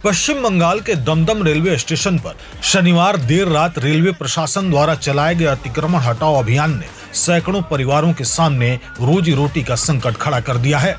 पश्चिम बंगाल के Dumdum railway station पर शनिवार देर रात रेलवे प्रशासन द्वारा चलाए गए अतिक्रमण हटाओ अभियान ने सैकड़ों परिवारों के सामने रोजी रोटी का संकट खड़ा कर दिया है।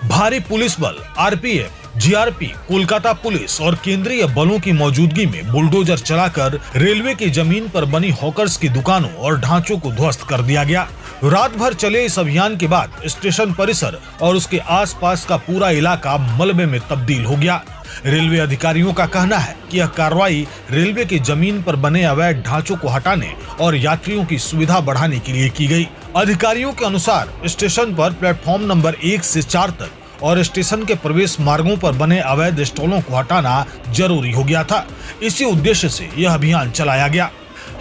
भारी पुलिस बल, आरपीएफ, जीआरपी, कोलकाता पुलिस और केंद्रीय बलों की मौजूदगी में बुलडोजर चलाकर रेलवे की जमीन पर बनी हॉकर्स की दुकानों और ढांचों को ध्वस्त कर दिया गया। रात भर चले इस अभियान के बाद स्टेशन परिसर और उसके आसपास का पूरा इलाका मलबे में तब्दील हो गया। रेलवे अधिकारियों का कहना है कि यह कार्रवाई रेलवे की जमीन पर बने अवैध ढांचों को हटाने और यात्रियों की सुविधा बढ़ाने के लिए की गई। अधिकारियों के अनुसार स्टेशन पर प्लेटफॉर्म नंबर 1 से 4 तक और स्टेशन के प्रवेश मार्गों पर बने अवैध स्टॉलों को हटाना जरूरी हो गया था। इसी उद्देश्य से यह अभियान चलाया गया।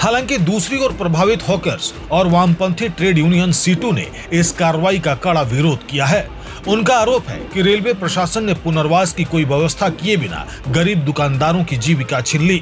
हालांकि दूसरी ओर प्रभावित हॉकर्स और वामपंथी ट्रेड यूनियन सीटू ने इस कार्रवाई का कड़ा विरोध किया है। उनका आरोप है कि रेलवे प्रशासन ने पुनर्वास की कोई व्यवस्था किए बिना गरीब दुकानदारों की जीविका छीन ली।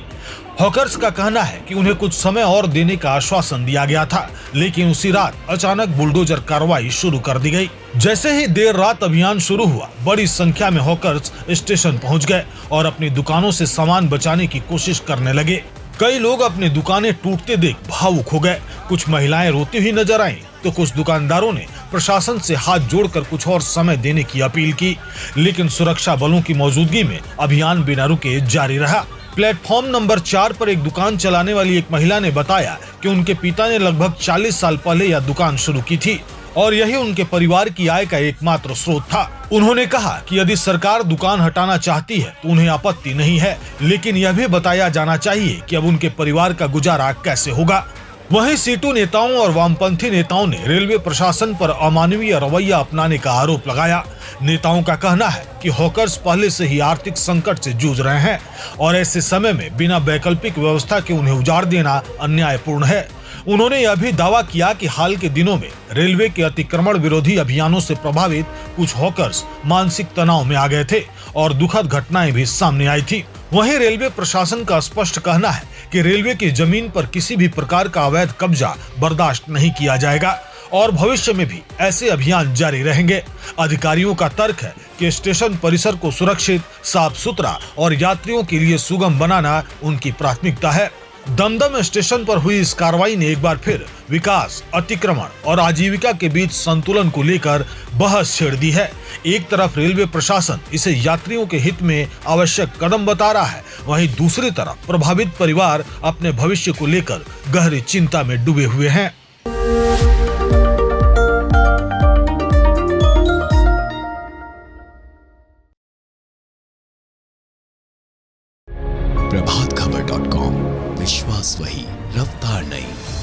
हॉकर्स का कहना है कि उन्हें कुछ समय और देने का आश्वासन दिया गया था, लेकिन उसी रात अचानक बुलडोजर कार्रवाई शुरू कर दी गई। जैसे ही देर रात अभियान शुरू हुआ, बड़ी संख्या में हॉकर्स स्टेशन पहुंच गए और अपनी दुकानों से सामान बचाने की कोशिश करने लगे। कई लोग अपनी दुकानें टूटते देख भावुक हो गए। कुछ महिलाएं रोती हुई नजर आईं, तो कुछ दुकानदारों ने प्रशासन से हाथ जोड़कर कुछ और समय देने की अपील की, लेकिन सुरक्षा बलों की मौजूदगी में अभियान बिना रुके जारी रहा। प्लेटफॉर्म नंबर 4 पर एक दुकान चलाने वाली एक महिला ने बताया कि उनके पिता ने लगभग 40 साल पहले यह दुकान शुरू की थी और यही उनके परिवार की आय का एकमात्र स्रोत था। उन्होंने कहा कि यदि सरकार दुकान हटाना चाहती है तो उन्हें आपत्ति नहीं है, लेकिन यह भी बताया जाना चाहिए कि अब उनके परिवार का गुजारा कैसे होगा। वहीं सीटू नेताओं और वामपंथी नेताओं ने रेलवे प्रशासन पर अमानवीय रवैया अपनाने का आरोप लगाया। नेताओं का कहना है कि हॉकर्स पहले से ही आर्थिक संकट से जूझ रहे हैं और ऐसे समय में बिना वैकल्पिक व्यवस्था के उन्हें उजाड़ देना अन्यायपूर्ण है। उन्होंने यह भी दावा किया कि हाल के दिनों में रेलवे के अतिक्रमण विरोधी अभियानों से प्रभावित कुछ हॉकर्स मानसिक तनाव में आ गए थे और दुखद घटनाएं भी सामने आई थी। वहीं रेलवे प्रशासन का स्पष्ट कहना है कि रेलवे की जमीन पर किसी भी प्रकार का अवैध कब्जा बर्दाश्त नहीं किया जाएगा और भविष्य में भी ऐसे अभियान जारी रहेंगे। अधिकारियों का तर्क है कि स्टेशन परिसर को सुरक्षित, साफ सुथरा और यात्रियों के लिए सुगम बनाना उनकी प्राथमिकता है। दमदम स्टेशन पर हुई इस कार्रवाई ने एक बार फिर विकास, अतिक्रमण और आजीविका के बीच संतुलन को लेकर बहस छेड़ दी है। एक तरफ रेलवे प्रशासन इसे यात्रियों के हित में आवश्यक कदम बता रहा है, वहीं दूसरी तरफ प्रभावित परिवार अपने भविष्य को लेकर गहरी चिंता में डूबे हुए हैं। प्रभातखबर.com, विश्वास वही, रफ्तार नहीं।